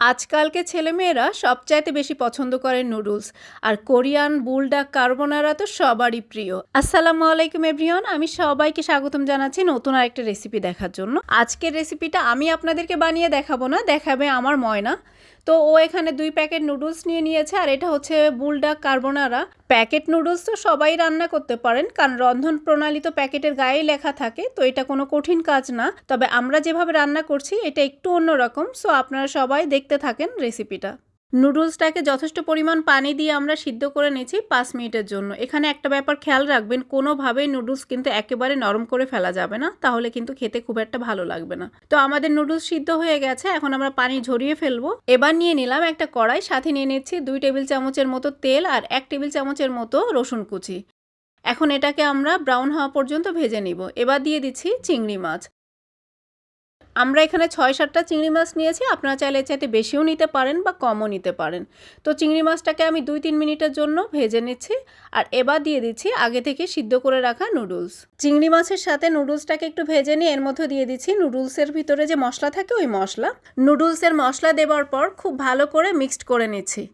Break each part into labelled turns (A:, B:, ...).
A: আজকালকে ছেলেমেয়েরা সবচাইতে বেশি পছন্দ করে নুডলস আর কোরিয়ান বুলডাক কার্বোনারা তো সবারই প্রিয়। আসসালামু আলাইকুম এভরিওয়ান, আমি সবাইকে স্বাগতম জানাচ্ছি নতুন আরেকটা রেসিপি দেখার জন্য। আজকের রেসিপিটা আমি আপনাদেরকে বানিয়ে দেখাবো না, দেখাবে আমার ময়না। তো ও এখানে 2 প্যাকেট নুডলস নিয়ে নিয়েছে আর এটা হচ্ছে বুলডাক কার্বোনারা। প্যাকেট নুডলস তো সবাই রান্না করতে পারেন, কারণ রন্ধন প্রণালী তো প্যাকেটের গায়েই লেখা থাকে, তো এটা কোনো কঠিন কাজ না। তবে আমরা যেভাবে রান্না করছি এটা একটু অন্যরকম, সো আপনারা সবাই দেখতে থাকেন রেসিপিটা। নুডলসটাকে যথেষ্ট পরিমাণ পানি দিয়ে আমরা সিদ্ধ করে নিয়েছি 5 মিনিটের জন্য। এখানে একটা ব্যাপার খেয়াল রাখবেন, কোনোভাবেই নুডলস কিন্তু একেবারে নরম করে ফেলা যাবে না, তাহলে কিন্তু খেতে খুব একটা ভালো লাগবে না। তো আমাদের নুডলস সিদ্ধ হয়ে গেছে, এখন আমরা পানি ঝরিয়ে ফেলবো। এবার নিয়ে নিলাম একটা কড়াই, সাথে নিয়ে নিচ্ছি 2 টেবিল চামচের মতো তেল আর 1 টেবিল চামচের মতো রসুন কুচি। এখন এটাকে আমরা ব্রাউন হওয়া পর্যন্ত ভেজে নিব। এবার দিয়ে দিচ্ছি চিংড়ি মাছ। আমরা এখানে 6-7টা চিংড়ি মাছ নিয়েছি, আপনারা চাইলে চাইতে বেশিও নিতে পারেন বা কমও নিতে পারেন। তো চিংড়ি মাছটাকে আমি 2-3 মিনিটের জন্য ভেজে নিচ্ছি। আর এবার দিয়ে দিচ্ছি আগে থেকে সিদ্ধ করে রাখা নুডলস। চিংড়ি মাছের সাথে নুডলসটাকে একটু ভেজে নিয়ে এর মধ্যে দিয়ে দিচ্ছি নুডলসের ভিতরে যে মশলা থাকে ওই মশলা। নুডলসের মশলা দেওয়ার পর খুব ভালো করে মিক্সড করে নিচ্ছি।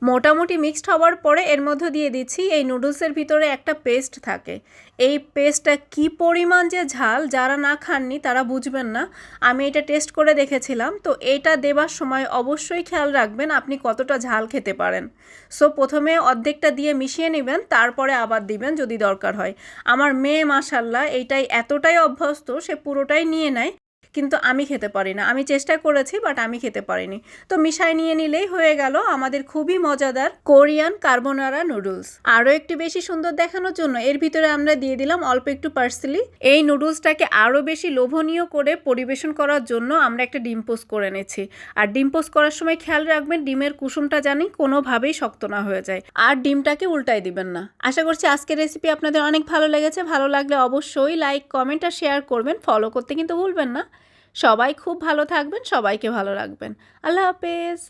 A: মোটামুটি মিক্সড হওয়ার পরে এর মধ্যে দিয়ে দিচ্ছি এই নুডলসের ভিতরে একটা পেস্ট থাকে। এই পেস্টটা কি পরিমাণ যে ঝাল, যারা না খাননি তারা বুঝবেন না। আমি এটা টেস্ট করে দেখেছিলাম, তো এটা দেবার সময় অবশ্যই খেয়াল রাখবেন আপনি কতটা ঝাল খেতে পারেন। সো প্রথমে অর্ধেকটা দিয়ে মিশিয়ে নেবেন, তারপরে আবার দিবেন যদি দরকার হয়। আমার মেয়ে মাশাল্লাহ এইটাই এতটাই অভ্যস্ত, সে পুরোটাই নিয়ে নেয়, কিন্তু আমি খেতে পারি না। আমি চেষ্টা করেছি, বাট আমি খেতে পারিনি। তো মিশাই নিয়ে নিলেই হয়ে গেল আমাদের খুবই মজাদার কোরিয়ান কার্বোনারা নুডলস। আরও একটু বেশি সুন্দর দেখানোর জন্য এর ভিতরে আমরা দিয়ে দিলাম অল্প একটু পার্সলি। এই নুডলসটাকে আরও বেশি লোভনীয় করে পরিবেশন করার জন্য আমরা একটা ডিম পোস্ট করে নিচ্ছি। আর ডিম পোস্ট করার সময় খেয়াল রাখবেন ডিমের কুসুমটা জানি কোনোভাবেই শক্ত না হয়ে যায়, আর ডিমটাকে উল্টাই দিবেন না। আশা করছি আজকের রেসিপি আপনাদের অনেক ভালো লেগেছে। ভালো লাগলে অবশ্যই লাইক, কমেন্ট আর শেয়ার করবেন। ফলো করতে কিন্তু ভুলবেন না। সবাই খুব ভালো থাকবেন, সবাইকে ভালো রাখবেন। আল্লাহ হাফেজ।